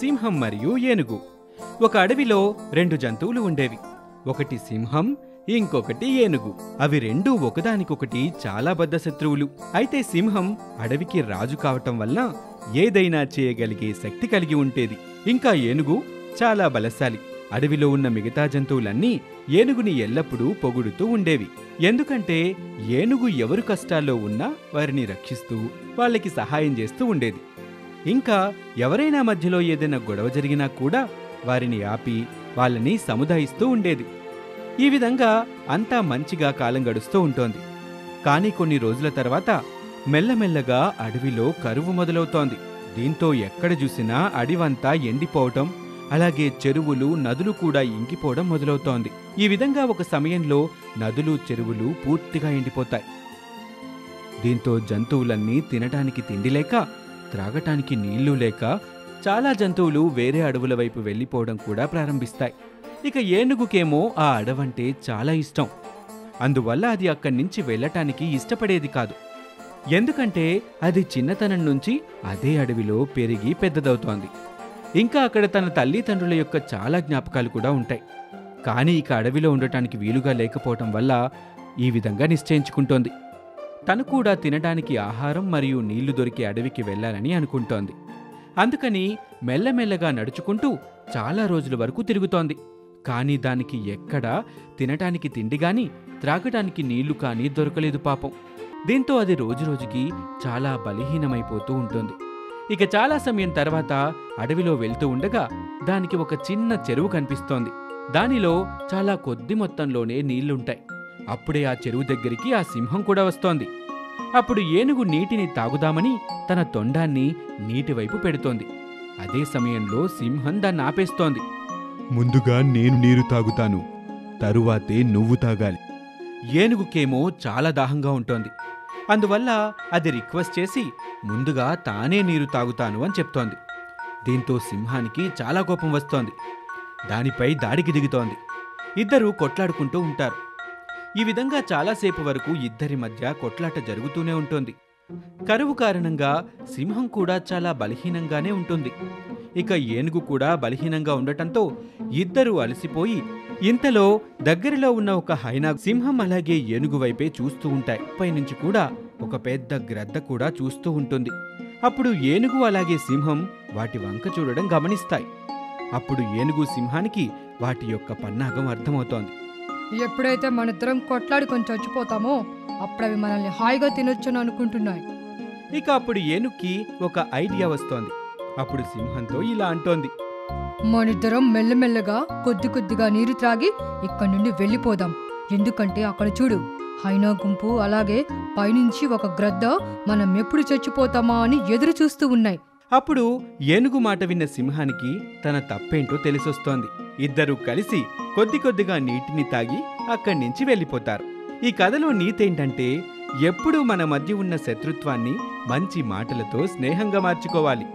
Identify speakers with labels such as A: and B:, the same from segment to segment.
A: సింహం మరియు ఏనుగు. ఒక అడవిలో రెండు జంతువులు ఉండేవి. ఒకటి సింహం, ఇంకొకటి ఏనుగు. అవి రెండూ ఒకదానికొకటి చాలా బద్ధ శత్రువులు. అయితే సింహం అడవికి రాజు కావటం వల్ల ఏదైనా చేయగలిగే శక్తి కలిగి ఉండేది. ఇంకా ఏనుగు చాలా బలశాలి. అడవిలో ఉన్న మిగతా జంతువులన్నీ ఏనుగుని ఎల్లప్పుడూ పొగుడుతూ ఉండేవి. ఎందుకంటే ఏనుగు ఎవరు కష్టాల్లో ఉన్నా వారిని రక్షిస్తూ వాళ్ళకి సహాయం చేస్తూ ఉండేది. ఇంకా ఎవరైనా మధ్యలో ఏదైనా గొడవ జరిగినా కూడా వారిని ఆపి వాళ్ళని సముదాయిస్తూ ఉండేది. ఈ విధంగా అంతా మంచిగా కాలం గడుస్తూ ఉంటోంది. కానీ కొన్ని రోజుల తర్వాత మెల్లమెల్లగా అడవిలో కరువు మొదలవుతోంది. దీంతో ఎక్కడ చూసినా అడవంతా ఎండిపోవటం, అలాగే చెరువులు, నదులు కూడా ఇంకిపోవడం మొదలవుతోంది. ఈ విధంగా ఒక సమయంలో నదులు, చెరువులు పూర్తిగా ఎండిపోతాయి. దీంతో జంతువులన్నీ తినటానికి తిండి లేక, త్రాగటానికి నీళ్లు లేక చాలా జంతువులు వేరే అడవుల వైపు వెళ్లిపోవడం కూడా ప్రారంభిస్తాయి. ఇక ఏనుగుకేమో ఆ అడవంటే చాలా ఇష్టం. అందువల్ల అది అక్కడి నుంచి వెళ్లటానికి ఇష్టపడేది కాదు. ఎందుకంటే అది చిన్నతనం నుంచి అదే అడవిలో పెరిగి పెద్దదవుతోంది. ఇంకా అక్కడ తన తల్లిదండ్రుల యొక్క చాలా జ్ఞాపకాలు కూడా ఉంటాయి. కానీ ఇక అడవిలో ఉండటానికి వీలుగా లేకపోవటం వల్ల ఈ విధంగా నిశ్చయించుకుంటోంది. తను కూడా తినడానికి ఆహారం మరియు నీళ్లు దొరికే అడవికి వెళ్లాలని అనుకుంటోంది. అందుకని మెల్లమెల్లగా నడుచుకుంటూ చాలా రోజుల వరకు తిరుగుతోంది. కానీ దానికి ఎక్కడా తినటానికి తిండిగాని, త్రాగటానికి నీళ్లు కానీ దొరకలేదు పాపం. దీంతో అది రోజురోజుకి చాలా బలహీనమైపోతూ ఉంటుంది. ఇక చాలా సమయం తర్వాత అడవిలో వెళ్తూ ఉండగా దానికి ఒక చిన్న చెరువు కనిపిస్తోంది. దానిలో చాలా కొద్ది మొత్తంలోనే నీళ్లుంటాయి. అప్పుడే ఆ చెరువు దగ్గరికి ఆ సింహం కూడా వస్తోంది. అప్పుడు ఏనుగు నీటిని తాగుదామని తన తొండాన్ని నీటివైపు పెడుతోంది. అదే సమయంలో సింహం దాన్ని ఆపేస్తోంది.
B: ముందుగా నేను నీరు తాగుతాను, తరువాతే నువ్వు తాగాలి.
A: ఏనుగుకేమో చాలా దాహంగా ఉంటోంది. అందువల్ల అది రిక్వెస్ట్ చేసి ముందుగా తానే నీరు తాగుతాను అని చెప్తోంది. దీంతో సింహానికి చాలా కోపం వస్తోంది. దానిపై దాడికి దిగుతోంది. ఇద్దరూ కొట్లాడుకుంటూ ఉంటారు. ఈ విధంగా చాలాసేపు వరకు ఇద్దరి మధ్య కొట్లాట జరుగుతూనే ఉంటుంది. కరువు కారణంగా సింహం కూడా చాలా బలహీనంగానే ఉంటుంది. ఇక ఏనుగు కూడా బలహీనంగా ఉండటంతో ఇద్దరూ అలసిపోయి, ఇంతలో దగ్గరలో ఉన్న ఒక హైనా సింహం అలాగే ఏనుగు వైపే చూస్తూ ఉంటాయి. పైనుంచి కూడా ఒక పెద్ద గ్రద్ద కూడా చూస్తూ ఉంటుంది. అప్పుడు ఏనుగు అలాగే సింహం వాటి వంక చూడడం గమనిస్తాయి. అప్పుడు ఏనుగు సింహానికి వాటి యొక్క పన్నాగం అర్థమవుతోంది.
C: ఎప్పుడైతే మనిద్దరం కొట్లాడుకొని చచ్చిపోతామో అప్పుడవి మనల్ని హాయిగా తినొచ్చని అనుకుంటున్నాయి.
A: ఇక అప్పుడు ఏనుగుకి ఒక ఐడియా వస్తోంది. అప్పుడు సింహంతో ఇలా అంటోంది.
C: మనిద్దరం మెల్లమెల్లగా కొద్ది కొద్దిగా నీరు త్రాగి ఇక్కడి నుండి వెళ్ళిపోదాం. ఎందుకంటే అక్కడ చూడు, హైనా గుంపు అలాగే పైనుంచి ఒక గ్రద్ద మనం ఎప్పుడు చచ్చిపోతామా అని ఎదురు చూస్తూ ఉన్నాయి.
A: అప్పుడు ఏనుగు మాట విన్న సింహానికి తన తప్పేంటో తెలిసొస్తోంది. ఇద్దరూ కలిసి కొద్ది కొద్దిగా నీటిని తాగి అక్కడి నుంచి వెళ్ళిపోతారు. ఈ కథలో నీతేంటంటే ఎప్పుడూ మన మధ్య ఉన్న శత్రుత్వాన్ని మంచి మాటలతో స్నేహంగా మార్చుకోవాలి.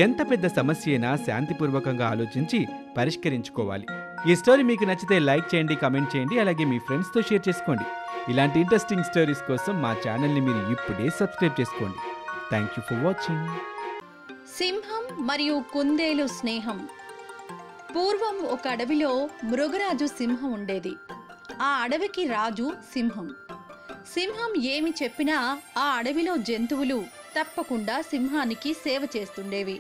A: ఎంత పెద్ద సమస్య అయినా శాంతిపూర్వకంగా ఆలోచించి పరిష్కరించుకోవాలి. ఈ స్టోరీ మీకు నచ్చితే లైక్ చేయండి, కమెంట్ చేయండి, అలాగే మీ ఫ్రెండ్స్తో షేర్ చేసుకోండి. ఇలాంటి ఇంట్రెస్టింగ్ స్టోరీస్ కోసం మా ఛానల్ని మీరు ఇప్పుడే సబ్స్క్రైబ్ చేసుకోండి. Thank you for watching.
D: సింహం మరియు కుందేలు స్నేహం. పూర్వం ఒక అడవిలో మృగరాజు సింహం ఉండేది. ఆ అడవికి రాజు సింహం. సింహం ఏమి చెప్పినా ఆ అడవిలో జంతువులు తప్పకుండా సింహానికి సేవ చేస్తుండేవి.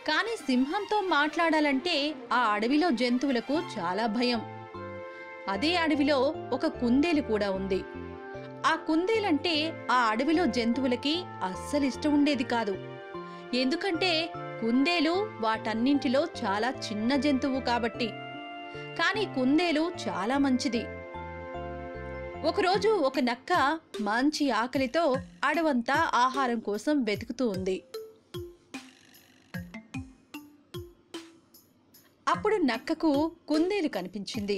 D: కానీ సింహంతో మాట్లాడాలంటే ఆ అడవిలో జంతువులకు చాలా భయం. అదే అడవిలో ఒక కుందేలు కూడా ఉంది. ఆ కుందేలంటే ఆ అడవిలో జంతువులకి అస్సలు ఇష్టం ఉండేది కాదు. ఎందుకంటే కుందేలు వాటన్నింటిలో చాలా చిన్న జంతువు కాబట్టి. కానీ కుందేలు చాలా మంచిది. ఒకరోజు ఒక నక్క మంచి ఆకలితో అడవంతా ఆహారం కోసం వెతుకుతూ ఉంది. అప్పుడు నక్కకు కుందేలు కనిపించింది.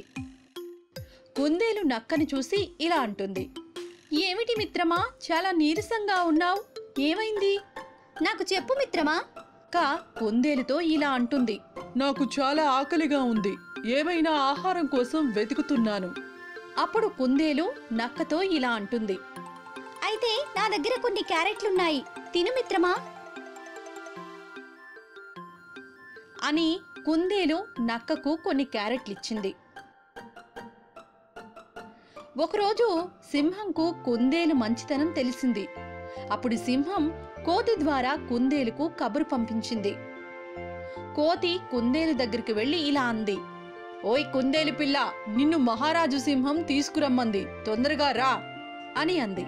D: కుందేలు నక్కని చూసి ఇలా అంటుంది. ఏమిటి మిత్రమా, చాలా నీరసంగా ఉన్నావు, ఏమైంది?
E: నాకు చెప్పు మిత్రమా.
D: కుందేలుతో ఇలా అంటుంది.
F: నాకు చాలా ఆకలిగా ఉంది, ఏమైనా ఆహారం కోసం వెతుకుతున్నాను.
D: అప్పుడు కుందేలు నక్కతో ఇలా అంటుంది.
E: అయితే నా దగ్గర కొన్ని క్యారెట్లున్నాయి, తిను మిత్రమా.
D: అని కుందేలు నక్కకు కొన్ని క్యారెట్లిచ్చింది. ఒకరోజు సింహంకు కుందేలు మంచితనం తెలిసింది. అప్పుడు సింహం కోతి ద్వారా కుందేలుకు కబురు పంపించింది. కోతి కుందేలు దగ్గరికి వెళ్లి ఇలా అంది, ఓయ్ కుందేలు పిల్ల, నిన్ను మహారాజు సింహం తీసుకురమ్మంది, తొందరగా రా అని అంది.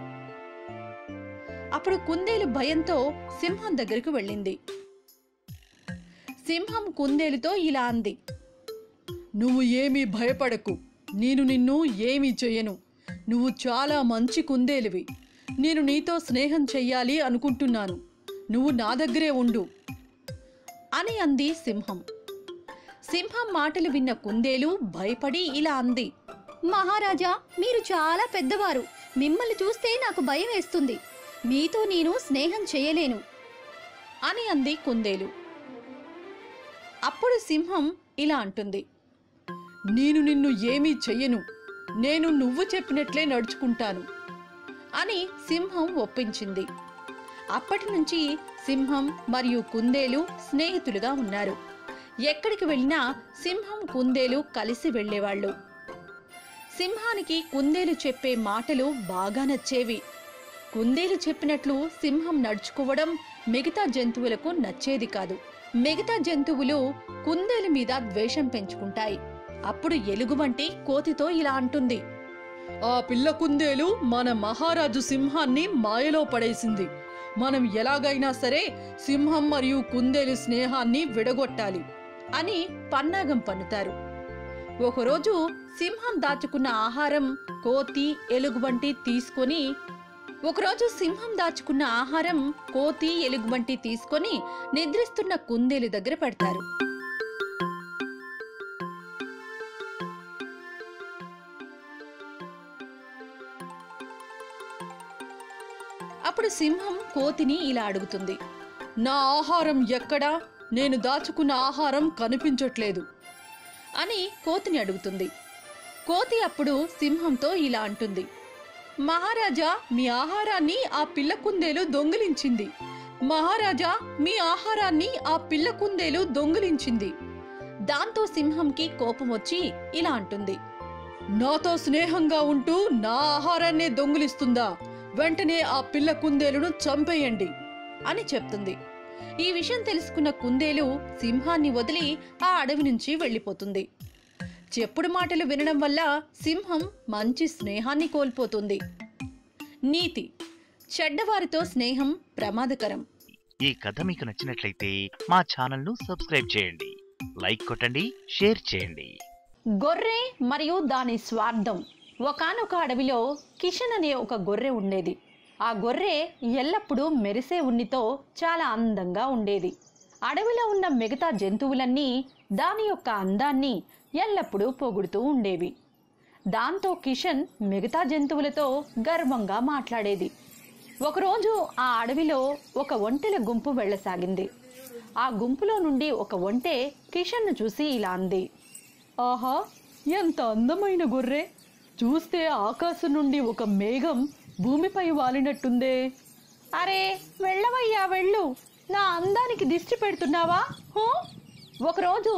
D: అప్పుడు కుందేలు భయంతో సింహం దగ్గరకు వెళ్ళింది. సింహం కుందేలుతో ఇలా అంది,
F: నువ్వు ఏమీ భయపడకు, నేను నిన్ను ఏమీ చెయ్యను. నువ్వు చాలా మంచి కుందేలువి. నేను నీతో స్నేహం చెయ్యాలి అనుకుంటున్నాను. నువ్వు నా దగ్గరే ఉండు
D: అని అంది సింహం. సింహం మాటలు విన్న కుందేలు భయపడి ఇలా అంది,
E: మహారాజా, మీరు చాలా పెద్దవారు. మిమ్మల్ని చూస్తే నాకు భయం వేస్తుంది. మీతో నేను స్నేహం చేయలేను
D: అని అంది కుందేలు. అప్పుడు సింహం ఇలా అంటుంది,
F: నేను నిన్ను ఏమీ చెయ్యను. నేను నువ్వు చెప్పినట్లే నడుచుకుంటాను
D: అని సింహం ఒప్పించింది. అప్పటి నుంచి సింహం మరియు కుందేలు స్నేహితులుగా ఉన్నారు. ఎక్కడికి వెళ్ళినా సింహం కుందేలు కలిసి వెళ్ళేవాళ్ళు. సింహానికి కుందేలు చెప్పే మాటలు బాగా నచ్చేవి. కుందేలు చెప్పినట్లు సింహం నడుచుకోవడం మిగతా జంతువులకు నచ్చేది కాదు. మిగతా జంతువులు కుందేలు మీద ద్వేషం పెంచుకుంటాయి. అప్పుడు ఎలుగుబంటి కోతితో ఇలా అంటుంది,
F: ఆ పిల్ల కుందేలు మన మహారాజు సింహాన్ని మాయలో పడేసింది. మనం ఎలాగైనా సరే సింహం మరియు కుందేలు స్నేహాన్ని విడగొట్టాలి
D: అని పన్నాగం పన్నుతారు. ఒకరోజు సింహం దాచుకున్న ఆహారం కోతి ఎలుగుబంటి తీసుకొని నిద్రిస్తున్న కుందేలు దగ్గర పెడతారు. అప్పుడు సింహం కోతిని ఇలా అడుగుతుంది,
F: నా ఆహారం ఎక్కడా? నేను దాచుకున్న ఆహారం కనిపించట్లేదు
D: అని కోతిని అడుగుతుంది. కోతి అప్పుడు సింహంతో ఇలా అంటుంది,
F: మహారాజా, మీ ఆహారాన్ని ఆ పిల్ల కుందేలు దొంగిలించింది. మహారాజా, మీ ఆహారాన్ని ఆ పిల్ల కుందేలు దొంగిలించింది.
D: దాంతో సింహంకి కోపం వచ్చి ఇలా అంటుంది,
F: నాతో స్నేహంగా ఉంటూ నా ఆహారాన్నే దొంగిలిస్తుందా? వెంటనే ఆ పిల్ల కుందేలును చంపేయండి
D: అని చెప్తుంది. ఈ విషయం తెలుసుకున్న కుందేలు సింహాన్ని వదిలి ఆ అడవి నుంచి వెళ్ళిపోతుంది. చెప్పుడు మాటలు వినడం వల్ల సింహం మంచి స్నేహాన్ని కోల్పోతుంది. నీతి: చెడ్డవారితో స్నేహం ప్రమాదకరం.
G: ఈ కథ మీకు నచ్చినట్లయితే మా ఛానల్ను సబ్స్క్రైబ్ చేయండి, లైక్ కొట్టండి, షేర్ చేయండి.
D: గొర్రె మరియు దాని స్వార్థం. ఒకానొక అడవిలో కిషన్ అనే ఒక గొర్రె ఉండేది. ఆ గొర్రె ఎల్లప్పుడూ మెరిసే ఉన్నితో చాలా అందంగా ఉండేది. అడవిలో ఉన్న మిగతా జంతువులన్నీ దాని యొక్క అందాన్ని ఎల్లప్పుడూ పొగుడుతూ ఉండేవి. దాంతో కిషన్ మిగతా జంతువులతో గర్వంగా మాట్లాడేది. ఒకరోజు ఆ అడవిలో ఒక ఒంటెల గుంపు వెళ్ళసాగింది. ఆ గుంపులో నుండి ఒక ఒంటె కిషన్ను చూసి ఇలా అంది,
F: ఆహా, ఎంత అందమైన గొర్రె! చూస్తే ఆకాశం నుండి ఒక మేఘం భూమిపై వాలినట్టుందే.
D: అరే వెళ్ళవయ్యా వెళ్ళు, నా అందానికి దిష్టి పెడుతున్నావా? ఒకరోజు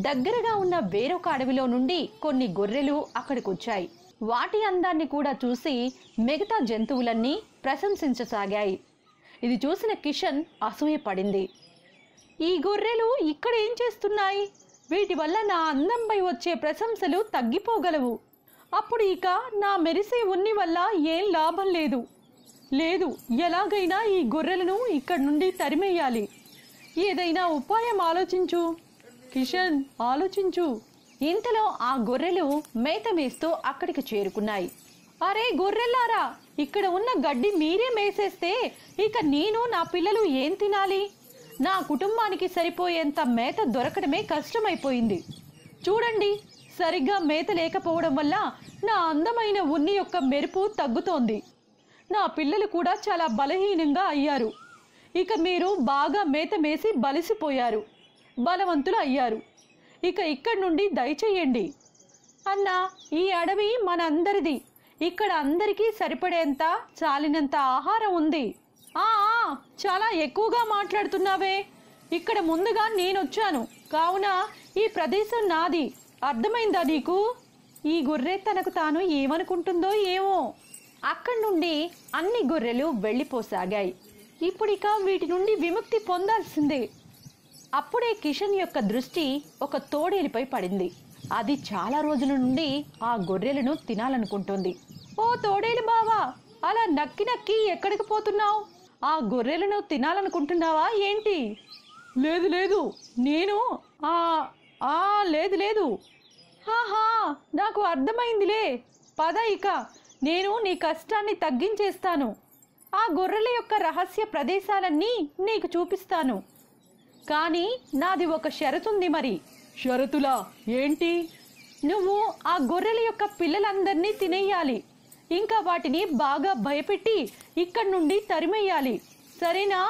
D: దగ్గరగా ఉన్న వేరొక అడవిలో నుండి కొన్ని గొర్రెలు అక్కడికొచ్చాయి. వాటి అందాన్ని కూడా చూసి మిగతా జంతువులన్నీ ప్రశంసించసాగాయి. ఇది చూసిన కిషన్ అసూయపడింది. ఈ గొర్రెలు ఇక్కడ ఏం చేస్తున్నాయి? వీటి వల్ల నా అందంపై వచ్చే ప్రశంసలు తగ్గిపోగలవు. అప్పుడు ఇక నా మెరిసే ఉన్ని వల్ల ఏం లాభం లేదు. ఎలాగైనా ఈ గొర్రెలను ఇక్కడి నుండి తరిమేయాలి. ఏదైనా ఉపాయం ఆలోచించు కిషన్, ఆలోచించు. ఇంతలో ఆ గొర్రెలు మేత మేస్తూ అక్కడికి చేరుకున్నాయి. అరే గొర్రెల్లారా, ఇక్కడ ఉన్న గడ్డి మీరే మేసేస్తే ఇక నేను నా పిల్లలు ఏం తినాలి? నా కుటుంబానికి సరిపోయేంత మేత దొరకడమే కష్టమైపోయింది. చూడండి, సరిగ్గా మేత లేకపోవడం వల్ల నా అందమైన ఉన్ని యొక్క మెరుపు తగ్గుతోంది. నా పిల్లలు కూడా చాలా బలహీనంగా అయ్యారు. ఇక మీరు బాగా మేత మేసి బలిసిపోయారు, బలవంతులు అయ్యారు. ఇక ఇక్కడి నుండి దయచేయండి. అన్నా, ఈ అడవి మనందరిది. ఇక్కడ అందరికీ సరిపడేంత చాలినంత ఆహారం ఉంది. చాలా ఎక్కువగా మాట్లాడుతున్నావే.
F: ఇక్కడ ముందుగా నేనొచ్చాను, కావున ఈ ప్రదేశం నాది. అర్థమైందా నీకు? ఈ గొర్రె తనకు తాను ఏమనుకుంటుందో ఏమో. అక్కడి నుండి అన్ని గొర్రెలు వెళ్ళిపోసాగాయి. ఇప్పుడిక వీటి నుండి విముక్తి పొందాల్సిందే. అప్పుడే కిషన్ యొక్క దృష్టి ఒక తోడేలుపై పడింది. అది చాలా రోజుల నుండి ఆ గొర్రెలను తినాలనుకుంటుంది. ఓ తోడేలు బావా, అలా నక్కి నక్కి ఎక్కడికి పోతున్నావు? ఆ గొర్రెలను తినాలనుకుంటున్నావా ఏంటి? లేదు లేదు, నేను లేదు. హాహా, నాకు అర్థమైందిలే. పద ఇక, నేను నీ కష్టాన్ని తగ్గించేస్తాను. ఆ గొర్రెల యొక్క రహస్య ప్రదేశాలన్నీ నీకు చూపిస్తాను. కానీ నాది ఒక షరతుంది మరి. షరతులా ఏంటి? నువ్వు ఆ గొర్రెల యొక్క పిల్లలందరినీ తినేయాలి. ఇంకా వాటిని బాగా భయపెట్టి ఇక్కడి నుండి తరిమేయాలి. సరేనా?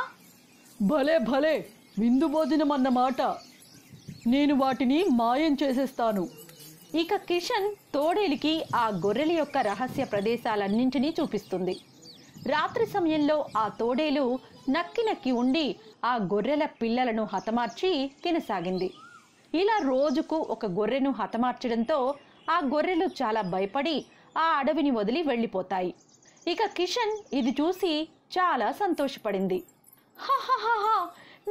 F: భలే భలే, విందు భోజనం అన్నమాట. నేను వాటిని మాయం చేసేస్తాను. ఇక కిషన్ తోడేలికి ఆ గొర్రెల యొక్క రహస్య ప్రదేశాలన్నింటినీ చూపిస్తుంది. రాత్రి సమయంలో ఆ తోడేలు నక్కి నక్కి ఉండి ఆ గొర్రెల పిల్లలను హతమార్చి తినసాగింది. ఇలా రోజుకు ఒక గొర్రెను హతమార్చడంతో ఆ గొర్రెలు చాలా భయపడి ఆ అడవిని వదిలి వెళ్ళిపోతాయి. ఇక కిషన్ ఇది చూసి చాలా సంతోషపడింది. హాహాహా,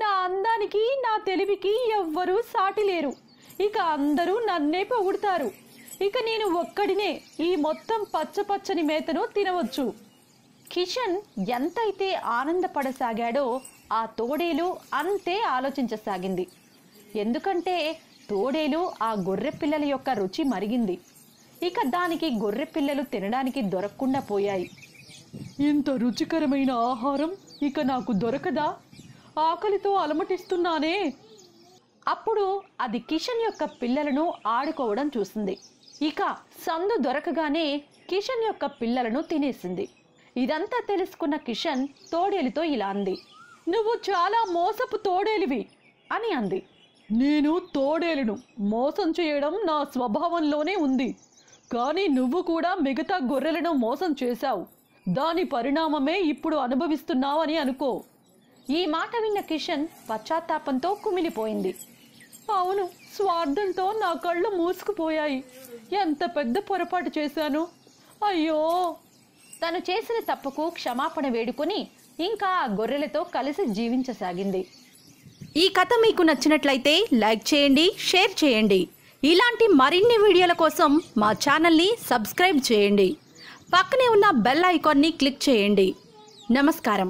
F: నా అందానికి నా తెలివికి ఎవ్వరూ సాటి లేరు. ఇక అందరూ నన్నే పొగుడుతారు. ఇక నేను ఒక్కడినే ఈ మొత్తం పచ్చపచ్చని మేతను తినవచ్చు. కిషన్ ఎంతైతే ఆనందపడసాగాడో ఆ తోడేలు అంతే ఆలోచించసాగింది. ఎందుకంటే తోడేలు ఆ గొర్రె పిల్లల యొక్క రుచి మరిగింది. ఇక దానికి గొర్రె పిల్లలు తినడానికి దొరకకుండా పోయాయి. ఇంత రుచికరమైన ఆహారం ఇక నాకు దొరకదా? ఆకలితో అలమటిస్తున్నానే. అప్పుడు అది కిషన్ యొక్క పిల్లలను ఆడుకోవడం చూసింది. ఇక సందు దొరకగానే కిషన్ యొక్క పిల్లలను తినేసింది. ఇదంతా తెలుసుకున్న కిషన్ తోడేలుతో ఇలా అంది. నువ్వు చాలా మోసపు తోడేలివి అని అంది. నేను తోడేలును, మోసం చేయడం నా స్వభావంలోనే ఉంది. కానీ నువ్వు కూడా మిగతా గొర్రెలను మోసం చేశావు. దాని పరిణామమే ఇప్పుడు అనుభవిస్తున్నావని అనుకో. ఈ మాట విన్న కిషన్ పశ్చాత్తాపంతో కుమిలిపోయింది. అవును, స్వార్థంతో నా కళ్ళు మూసుకుపోయాయి. ఎంత పెద్ద పొరపాటు చేశాను. అయ్యో. తను చేసిన తప్పుకు క్షమాపణ వేడుకొని ఇంకా ఆ గొర్రెలతో కలిసి జీవించసాగింది. ఈ కథ మీకు నచ్చినట్లయితే లైక్ చేయండి, షేర్ చేయండి. ఇలాంటి మరిన్ని వీడియోల కోసం మా ఛానల్ని సబ్స్క్రైబ్ చేయండి. పక్కనే ఉన్న బెల్ ఐకాన్ని క్లిక్ చేయండి. నమస్కారం.